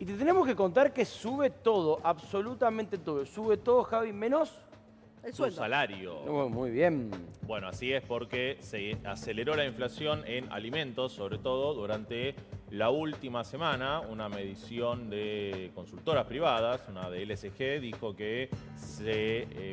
Y te tenemos que contar que sube todo, absolutamente todo. Sube todo, Javi, menos El Su sueldo. salario. Oh, muy bien. Bueno, así es porque se aceleró la inflación en alimentos, sobre todo durante la última semana. Una medición de consultoras privadas, una de LSG, dijo que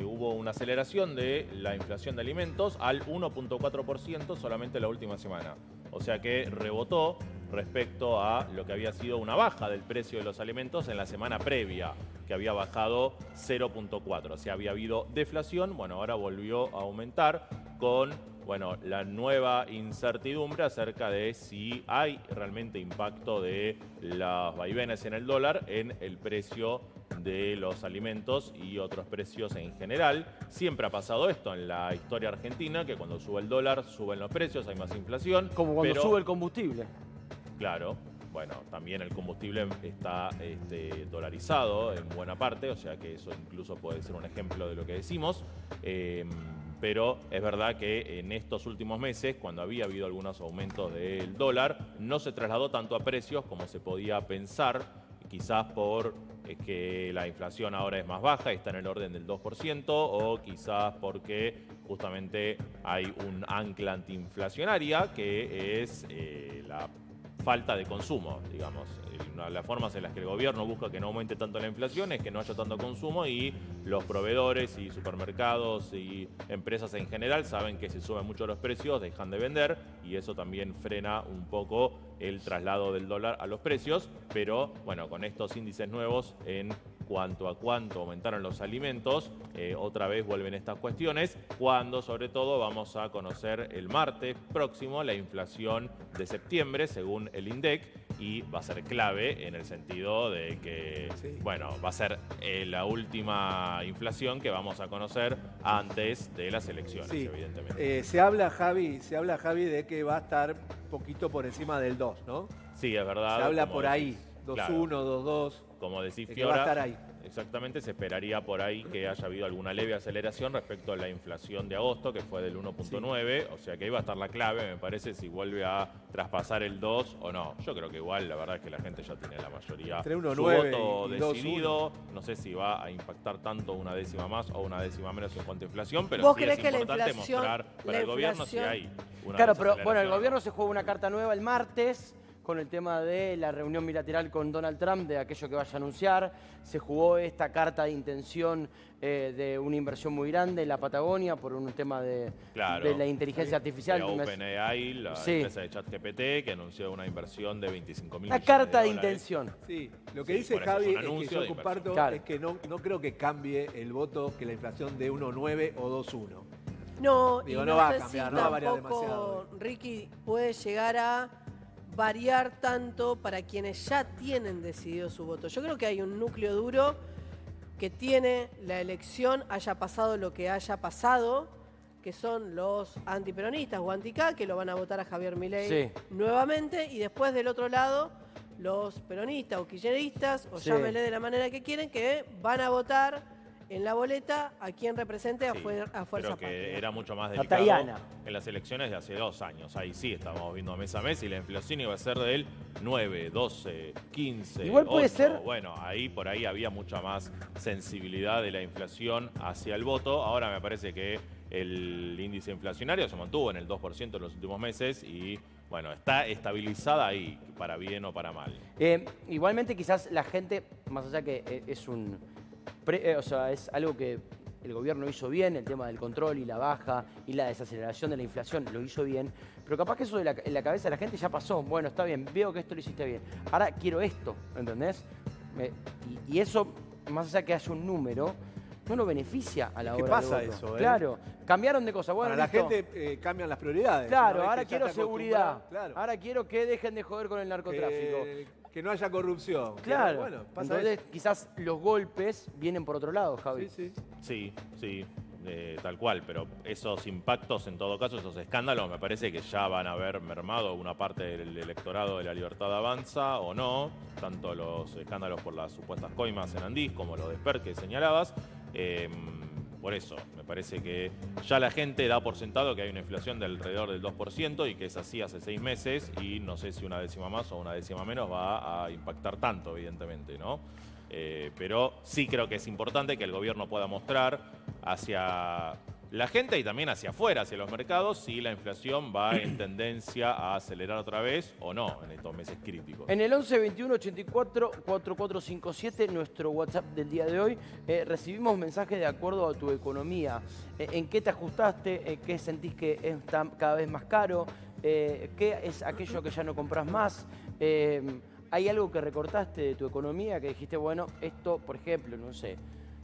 hubo una aceleración de la inflación de alimentos al 1.4% solamente la última semana. O sea que rebotó respecto a lo que había sido una baja del precio de los alimentos en la semana previa, que había bajado 0.4. O sea, había habido deflación, bueno, ahora volvió a aumentar con, bueno, la nueva incertidumbre acerca de si hay realmente impacto de las vaivenes en el dólar en el precio de los alimentos y otros precios en general. Siempre ha pasado esto en la historia argentina, que cuando sube el dólar suben los precios, hay más inflación. Como cuando pero sube el combustible. Claro, bueno, también el combustible está dolarizado en buena parte, o sea que eso incluso puede ser un ejemplo de lo que decimos. Pero es verdad que en estos últimos meses, cuando había habido algunos aumentos del dólar, no se trasladó tanto a precios como se podía pensar, quizás por que la inflación ahora es más baja, está en el orden del 2%, o quizás porque justamente hay un ancla antiinflacionaria que es la falta de consumo, digamos. Una de las formas en las que el gobierno busca que no aumente tanto la inflación es que no haya tanto consumo, y los proveedores y supermercados y empresas en general saben que si suben mucho los precios dejan de vender, y eso también frena un poco el traslado del dólar a los precios. Pero bueno, con estos índices nuevos en cuanto a cuánto aumentaron los alimentos, otra vez vuelven estas cuestiones, cuando sobre todo vamos a conocer el martes próximo la inflación de septiembre según el INDEC, y va a ser clave en el sentido de que, bueno, va a ser la última inflación que vamos a conocer antes de las elecciones, evidentemente. Se habla, Javi, de que va a estar poquito por encima del 2, ¿no? Sí, es verdad. Se habla como por ahí, decís, 2.1, claro. 2.2. Como decís, que va a Fiora, estar ahí. exactamente, se esperaría por ahí que haya habido alguna leve aceleración respecto a la inflación de agosto, que fue del 1.9, o sea que ahí va a estar la clave, me parece, si vuelve a traspasar el 2 o no. Yo creo que igual, la verdad es que la gente ya tiene la mayoría Entre su 1.9 voto y decidido. No sé si va a impactar tanto una décima más o una décima menos en cuanto a inflación, pero ¿Vos sí creés es que la importante inflación- mostrar para la el gobierno si inflación- hay una Claro, pero bueno, el desaceleración o no. gobierno se juega una carta nueva el martes con el tema de la reunión bilateral con Donald Trump, de aquello que vaya a anunciar. Se jugó esta carta de intención de una inversión muy grande en la Patagonia por un tema de la inteligencia artificial. De OpenAI, la Sí. empresa de ChatGPT, que anunció una inversión de 25.000 Una millones carta de dólares. intención. Sí, lo que Sí, dice por eso Javi es un es que anuncio yo de comparto, inversión. es que no creo que cambie el voto que la inflación de 1.9 o 2.1. No, Digo, y no no va a sé cambiar, si no va a variar tampoco, demasiado. Ricky, puede llegar a variar tanto para quienes ya tienen decidido su voto. Yo creo que hay un núcleo duro que tiene la elección, haya pasado lo que haya pasado, que son los antiperonistas o anti-K, que lo van a votar a Javier Milei Sí. nuevamente, y después del otro lado, los peronistas o kirchneristas, o Sí. llámenle de la manera que quieren, que van a votar en la boleta a quien represente a Sí, Fuerza creo que Patria. era mucho más A delicado Tayana. en las elecciones de hace 2 años. Ahí sí estábamos viendo mes a mes y la inflación iba a ser del 9, 12, 15, Igual puede 8. ser- Bueno, ahí por ahí había mucha más sensibilidad de la inflación hacia el voto. Ahora me parece que el índice inflacionario se mantuvo en el 2% en los últimos meses y, bueno, está estabilizada ahí, para bien o para mal. Igualmente quizás la gente, más allá que es o sea, es algo que el gobierno hizo bien, el tema del control y la baja y la desaceleración de la inflación lo hizo bien, pero capaz que eso en la cabeza de la gente ya pasó. Bueno, está bien, veo que esto lo hiciste bien. Ahora quiero esto, ¿entendés? Y eso, más allá que haya un número, no lo beneficia a la ¿Qué hora pasa del voto. eso, Claro, cambiaron de cosas. Bueno, Para la listo. gente cambian las prioridades. Claro, Una vez ahora que ya quiero está seguridad. acostumbrado, claro. Ahora quiero que dejen de joder con el narcotráfico. Que no haya corrupción. Claro. Bueno, pasa Entonces, eso. quizás los golpes vienen por otro lado, Javi. Sí, sí. Sí, tal cual, pero esos impactos, en todo caso, esos escándalos, me parece que ya van a haber mermado una parte del electorado de La Libertad Avanza o no, tanto los escándalos por las supuestas coimas en Andís como los de Esper que señalabas. Por eso, me parece que ya la gente da por sentado que hay una inflación de alrededor del 2% y que es así hace 6 meses y no sé si una décima más o una décima menos va a impactar tanto, evidentemente, ¿no? Pero sí creo que es importante que el gobierno pueda mostrar hacia la gente y también hacia afuera, hacia los mercados, si la inflación va en tendencia a acelerar otra vez o no en estos meses críticos. En el 11 21 84 4457, nuestro WhatsApp del día de hoy, recibimos mensajes de acuerdo a tu economía. ¿En qué te ajustaste? ¿Qué sentís que está cada vez más caro? ¿Qué es aquello que ya no compras más? ¿Hay algo que recortaste de tu economía que dijiste, bueno, esto, por ejemplo, no sé,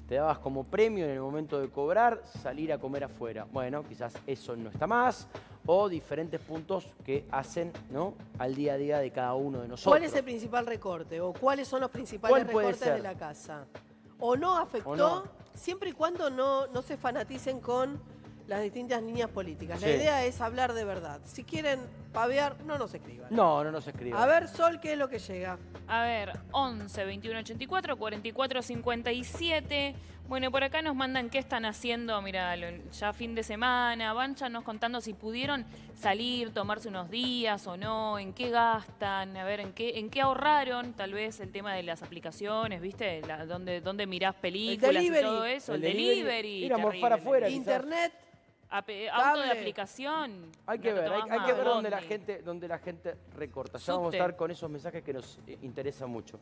te dabas como premio en el momento de cobrar salir a comer afuera? Bueno, quizás eso no está más, o diferentes puntos que hacen, ¿no?, al día a día de cada uno de nosotros. ¿Cuál es el principal recorte o cuáles son los principales recortes de la casa? ¿O no afectó? ¿O no? Siempre y cuando no se fanaticen con las distintas líneas políticas. La Sí. idea es hablar de verdad. Si quieren pavear, no nos escriban. No nos escriban. A ver, Sol, ¿qué es lo que llega? A ver, 11 21 84 44 57. Bueno, por acá nos mandan qué están haciendo, mira, ya fin de semana, van ya nos contando si pudieron salir, tomarse unos días o no, en qué gastan, a ver, en qué ahorraron, tal vez el tema de las aplicaciones, ¿viste? Donde mirás películas y delivery. todo eso, el delivery. delivery. Ir a morfar afuera. quizás. Internet. Auto de Cable. aplicación. Hay que no te ver, tomás hay más, que ver dónde bondi. la gente recorta. Ya vamos a Subte. estar con esos mensajes que nos interesan mucho.